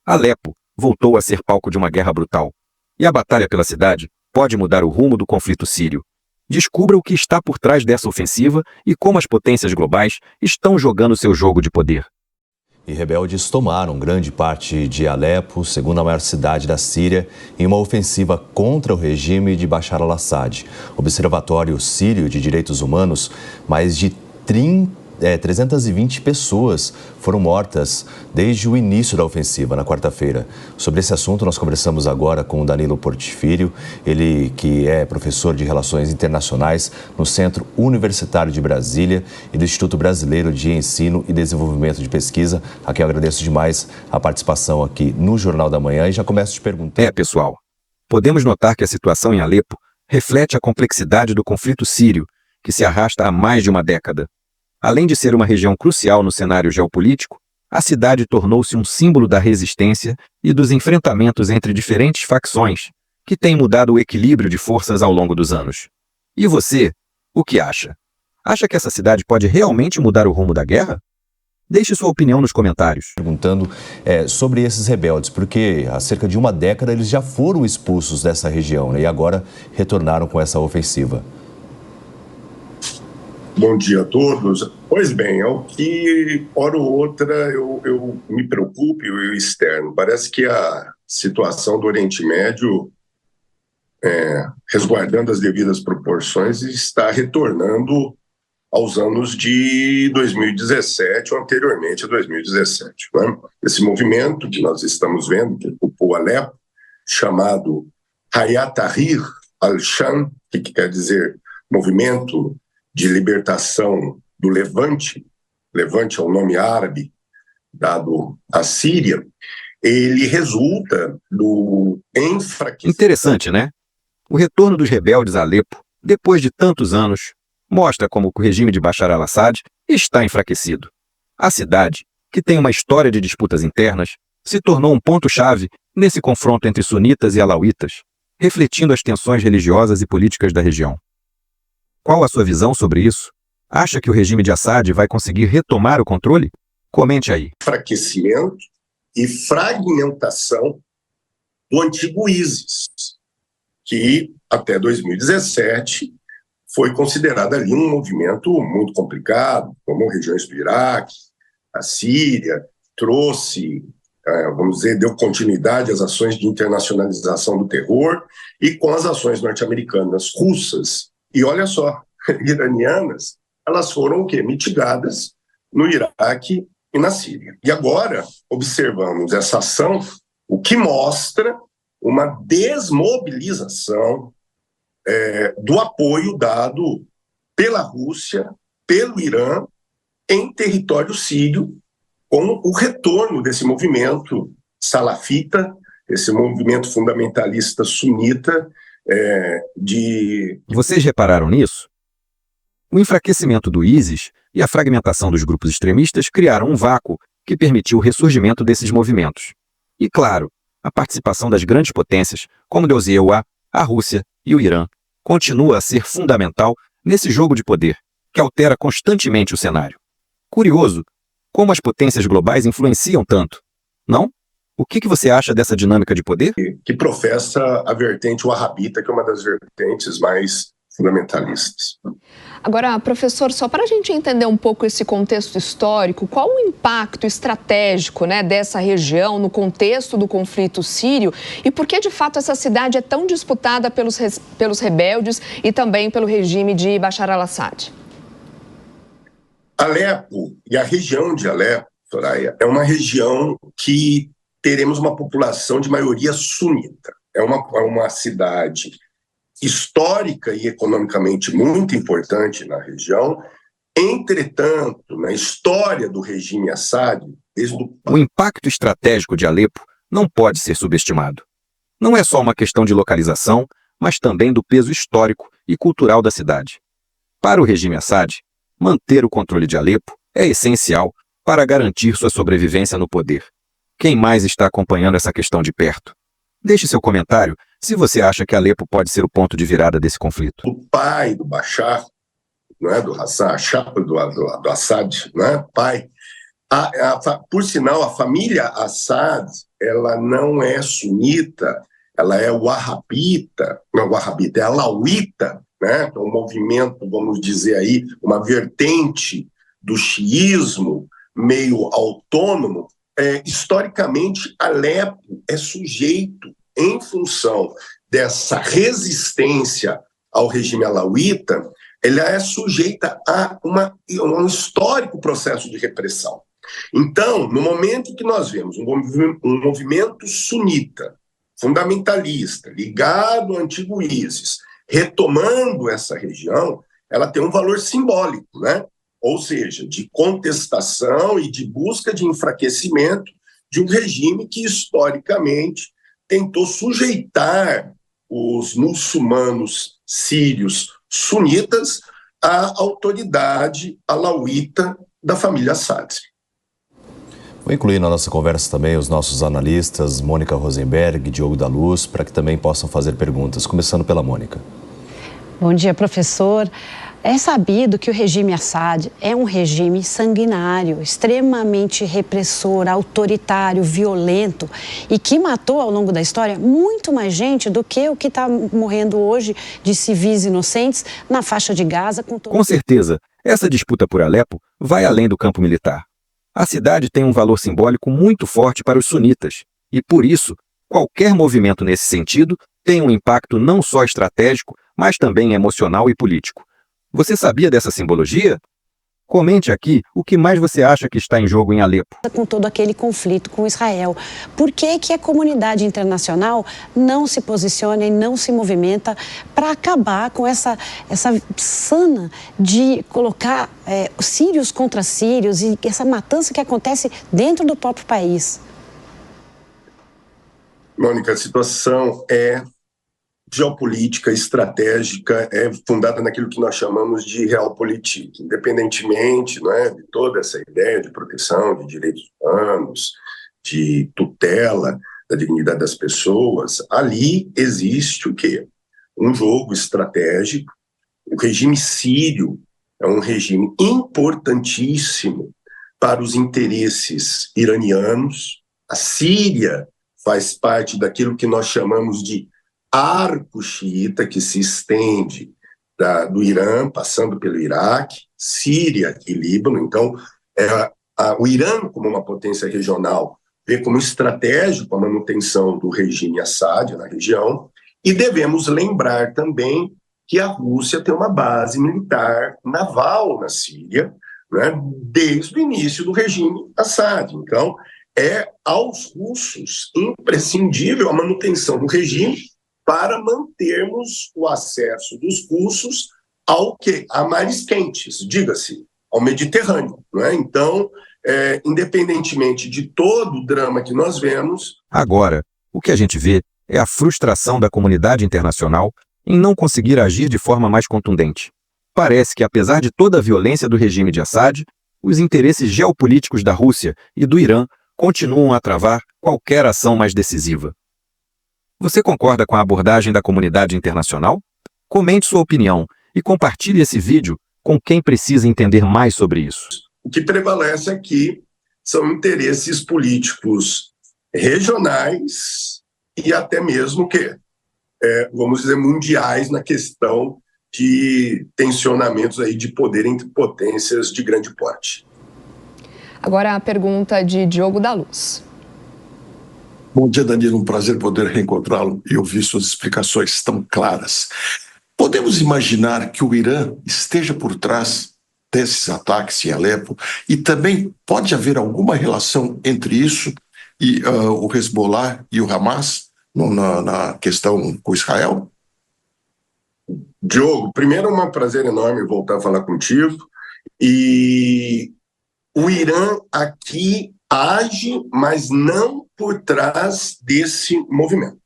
Alepo voltou a ser palco de uma guerra brutal. E a batalha pela cidade pode mudar o rumo do conflito sírio. Descubra o que está por trás dessa ofensiva e como as potências globais estão jogando seu jogo de poder. E rebeldes tomaram grande parte de Alepo, segunda maior cidade da Síria, em uma ofensiva contra o regime de Bashar al-Assad. Observatório Sírio de Direitos Humanos, mais de 320 pessoas foram mortas desde o início da ofensiva, na quarta-feira. Sobre esse assunto, nós conversamos agora com o Danilo Portfírio, ele que é professor de Relações Internacionais no Centro Universitário de Brasília e do Instituto Brasileiro de Ensino e Desenvolvimento de Pesquisa, a quem eu agradeço demais a participação aqui no Jornal da Manhã e já começo te perguntando. Pessoal, podemos notar que a situação em Alepo reflete a complexidade do conflito sírio, que se arrasta há mais de uma década. Além de ser uma região crucial no cenário geopolítico, a cidade tornou-se um símbolo da resistência e dos enfrentamentos entre diferentes facções, que têm mudado o equilíbrio de forças ao longo dos anos. E você, o que acha? Acha que essa cidade pode realmente mudar o rumo da guerra? Deixe sua opinião nos comentários. Perguntando sobre esses rebeldes, porque há cerca de uma década eles já foram expulsos dessa região, né, e agora retornaram com essa ofensiva. Bom dia a todos. Pois bem, é o que, hora ou outra, eu me preocupo e eu externo. Parece que a situação do Oriente Médio, resguardando as devidas proporções, está retornando aos anos de 2017 ou anteriormente a 2017. Né? Esse movimento que nós estamos vendo, que ocupou Alepo, chamado Hayat Tahrir al-Sham, que quer dizer Movimento de Libertação do Levante, Levante é o nome árabe dado à Síria, ele resulta do enfraquecimento. Interessante, né? O retorno dos rebeldes a Alepo, depois de tantos anos, mostra como o regime de Bashar al-Assad está enfraquecido. A cidade, que tem uma história de disputas internas, se tornou um ponto-chave nesse confronto entre sunitas e alauítas, refletindo as tensões religiosas e políticas da região. Qual a sua visão sobre isso? Acha que o regime de Assad vai conseguir retomar o controle? Comente aí. Enfraquecimento e fragmentação do antigo ISIS, que até 2017 foi considerado ali um movimento muito complicado, tomou regiões do Iraque, a Síria, trouxe, vamos dizer, deu continuidade às ações de internacionalização do terror e com as ações norte-americanas, russas, e olha só, iranianas, elas foram o quê? Mitigadas no Iraque e na Síria. E agora observamos essa ação, o que mostra uma desmobilização do apoio dado pela Rússia, pelo Irã, em território sírio, com o retorno desse movimento salafita, esse movimento fundamentalista sunita, Vocês repararam nisso? O enfraquecimento do ISIS e a fragmentação dos grupos extremistas criaram um vácuo que permitiu o ressurgimento desses movimentos. E, claro, a participação das grandes potências, como a Rússia e o Irã, continua a ser fundamental nesse jogo de poder, que altera constantemente o cenário. Curioso, como as potências globais influenciam tanto, não? O que você acha dessa dinâmica de poder? Que professa a vertente wahhabita, que é uma das vertentes mais fundamentalistas. Agora, professor, só para a gente entender um pouco esse contexto histórico, qual o impacto estratégico, né, dessa região no contexto do conflito sírio e por que, de fato, essa cidade é tão disputada pelos rebeldes e também pelo regime de Bashar al-Assad? Alepo e a região de Alepo, Soraya, é uma região que teremos uma população de maioria sunita. É uma cidade histórica e economicamente muito importante na região. Entretanto, na história do regime Assad, o impacto estratégico de Alepo não pode ser subestimado. Não é só uma questão de localização, mas também do peso histórico e cultural da cidade. Para o regime Assad, manter o controle de Alepo é essencial para garantir sua sobrevivência no poder. Quem mais está acompanhando essa questão de perto? Deixe seu comentário se você acha que Alepo pode ser o ponto de virada desse conflito. O pai do Bashar, não é, do Hassan, a chapa do Assad, não é, pai. Por sinal, a família Assad ela não é sunita, ela é wahhabita, não, wahhabita, é alauíta, né? Então, um movimento, vamos dizer aí, uma vertente do xiismo meio autônomo. Historicamente, Alepo é sujeito, em função dessa resistência ao regime alauíta, ela é sujeita a um histórico processo de repressão. Então, no momento em que nós vemos um movimento sunita, fundamentalista, ligado ao antigo ISIS, retomando essa região, ela tem um valor simbólico, né? Ou seja, de contestação e de busca de enfraquecimento de um regime que, historicamente, tentou sujeitar os muçulmanos sírios sunitas à autoridade alauíta da família Assad. Vou incluir na nossa conversa também os nossos analistas, Mônica Rosenberg e Diogo da Luz, para que também possam fazer perguntas, começando pela Mônica. Bom dia, professor. É sabido que o regime Assad é um regime sanguinário, extremamente repressor, autoritário, violento e que matou ao longo da história muito mais gente do que o que está morrendo hoje de civis inocentes na faixa de Gaza. Com certeza, essa disputa por Alepo vai além do campo militar. A cidade tem um valor simbólico muito forte para os sunitas e, por isso, qualquer movimento nesse sentido tem um impacto não só estratégico, mas também emocional e político. Você sabia dessa simbologia? Comente aqui o que mais você acha que está em jogo em Alepo. Com todo aquele conflito com Israel, por que que a comunidade internacional não se posiciona e não se movimenta para acabar com essa sana de colocar sírios contra sírios e essa matança que acontece dentro do próprio país? Mônica, a situação geopolítica, estratégica, é fundada naquilo que nós chamamos de realpolitik. Independentemente, de toda essa ideia de proteção de direitos humanos, de tutela da dignidade das pessoas, ali existe o quê? Um jogo estratégico. O regime sírio é um regime importantíssimo para os interesses iranianos. A Síria faz parte daquilo que nós chamamos de arco xiita, que se estende do Irã, passando pelo Iraque, Síria e Líbano. Então, o Irã, como uma potência regional, vê como estratégico a manutenção do regime Assad na região, e devemos lembrar também que a Rússia tem uma base militar naval na Síria, desde o início do regime Assad. Então, é aos russos imprescindível a manutenção do regime para mantermos o acesso dos russos ao quê? A mares quentes, diga-se, ao Mediterrâneo. Então, independentemente de todo o drama que nós vemos... Agora, o que a gente vê é a frustração da comunidade internacional em não conseguir agir de forma mais contundente. Parece que, apesar de toda a violência do regime de Assad, os interesses geopolíticos da Rússia e do Irã continuam a travar qualquer ação mais decisiva. Você concorda com a abordagem da comunidade internacional? Comente sua opinião e compartilhe esse vídeo com quem precisa entender mais sobre isso. O que prevalece aqui são interesses políticos regionais e até mesmo vamos dizer, mundiais na questão de tensionamentos aí de poder entre potências de grande porte. Agora a pergunta de Diogo da Luz. Bom dia, Danilo. Um prazer poder reencontrá-lo e ouvir suas explicações tão claras. Podemos imaginar que o Irã esteja por trás desses ataques em Alepo e também pode haver alguma relação entre isso e o Hezbollah e o Hamas na questão com Israel? Diogo, primeiro é um prazer enorme voltar a falar contigo. E o Irã aqui age, mas não por trás desse movimento.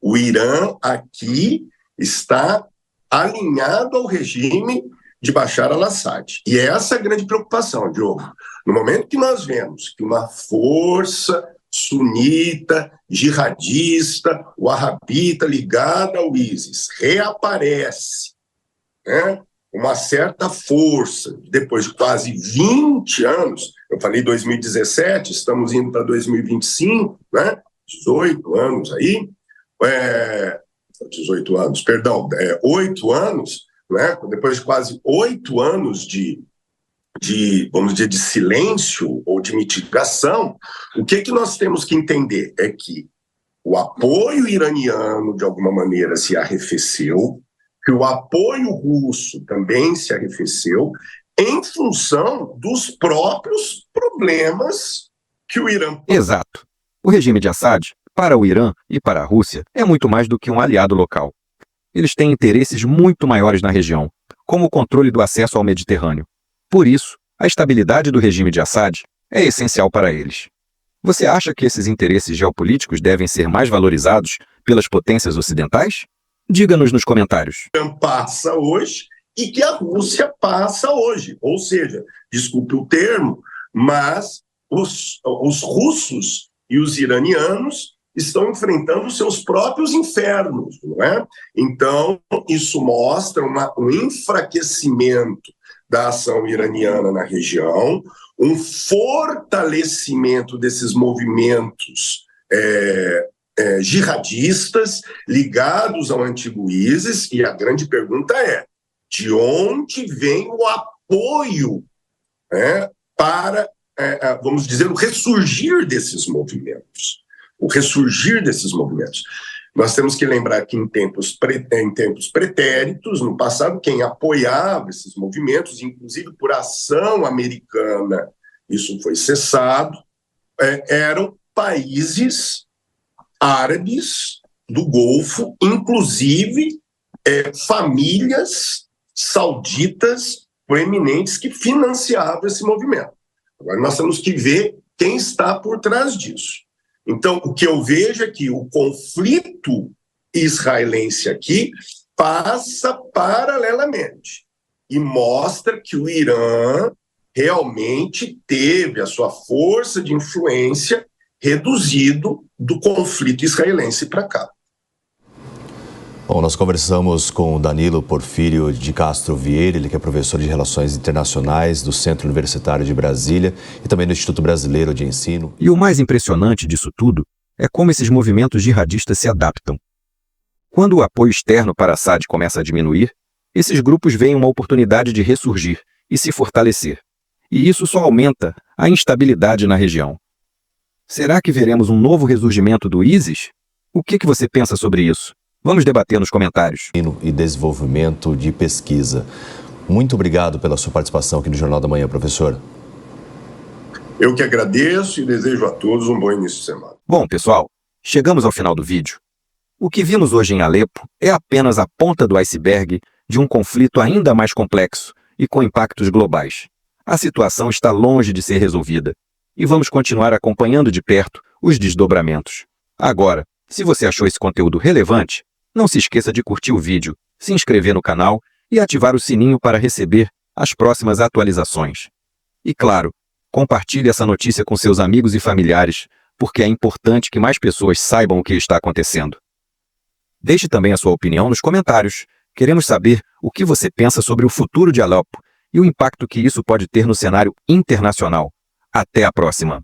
O Irã aqui está alinhado ao regime de Bashar al-Assad. E é essa a grande preocupação, Diogo. No momento que nós vemos que uma força sunita, jihadista, wahhabita ligada ao ISIS reaparece, uma certa força, depois de quase 20 anos, eu falei 2017, estamos indo para 2025, né? 18 anos aí, 18 anos, perdão, 8 anos, né? Depois de quase 8 anos vamos dizer, de silêncio ou de mitigação, o que nós temos que entender é que o apoio iraniano, de alguma maneira, se arrefeceu, que o apoio russo também se arrefeceu, em função dos próprios problemas que o Irã... Exato. O regime de Assad, para o Irã e para a Rússia, é muito mais do que um aliado local. Eles têm interesses muito maiores na região, como o controle do acesso ao Mediterrâneo. Por isso, a estabilidade do regime de Assad é essencial para eles. Você acha que esses interesses geopolíticos devem ser mais valorizados pelas potências ocidentais? Diga-nos nos comentários. O Irã passa hoje e que a Rússia passa hoje. Ou seja, desculpe o termo, mas os russos e os iranianos estão enfrentando seus próprios infernos, não é? Então, isso mostra um enfraquecimento da ação iraniana na região, um fortalecimento desses movimentos jihadistas ligados ao antigo ISIS, e a grande pergunta é, de onde vem o apoio para, vamos dizer, o ressurgir desses movimentos? O ressurgir desses movimentos. Nós temos que lembrar que em tempos pretéritos, no passado, quem apoiava esses movimentos, inclusive por ação americana, isso foi cessado, eram países árabes do Golfo, inclusive famílias sauditas proeminentes que financiavam esse movimento. Agora nós temos que ver quem está por trás disso. Então, o que eu vejo é que o conflito israelense aqui passa paralelamente e mostra que o Irã realmente teve a sua força de influência reduzido do conflito israelense para cá. Bom, nós conversamos com o Danilo Porfírio de Castro Vieira, ele que é professor de Relações Internacionais do Centro Universitário de Brasília e também do Instituto Brasileiro de Ensino. E o mais impressionante disso tudo é como esses movimentos jihadistas se adaptam. Quando o apoio externo para Assad começa a diminuir, esses grupos veem uma oportunidade de ressurgir e se fortalecer. E isso só aumenta a instabilidade na região. Será que veremos um novo ressurgimento do ISIS? O que você pensa sobre isso? Vamos debater nos comentários. E desenvolvimento de pesquisa. Muito obrigado pela sua participação aqui no Jornal da Manhã, professor. Eu que agradeço e desejo a todos um bom início de semana. Bom, pessoal, chegamos ao final do vídeo. O que vimos hoje em Alepo é apenas a ponta do iceberg de um conflito ainda mais complexo e com impactos globais. A situação está longe de ser resolvida e vamos continuar acompanhando de perto os desdobramentos. Agora, se você achou esse conteúdo relevante, não se esqueça de curtir o vídeo, se inscrever no canal e ativar o sininho para receber as próximas atualizações. E claro, compartilhe essa notícia com seus amigos e familiares, porque é importante que mais pessoas saibam o que está acontecendo. Deixe também a sua opinião nos comentários. Queremos saber o que você pensa sobre o futuro de Alepo e o impacto que isso pode ter no cenário internacional. Até a próxima!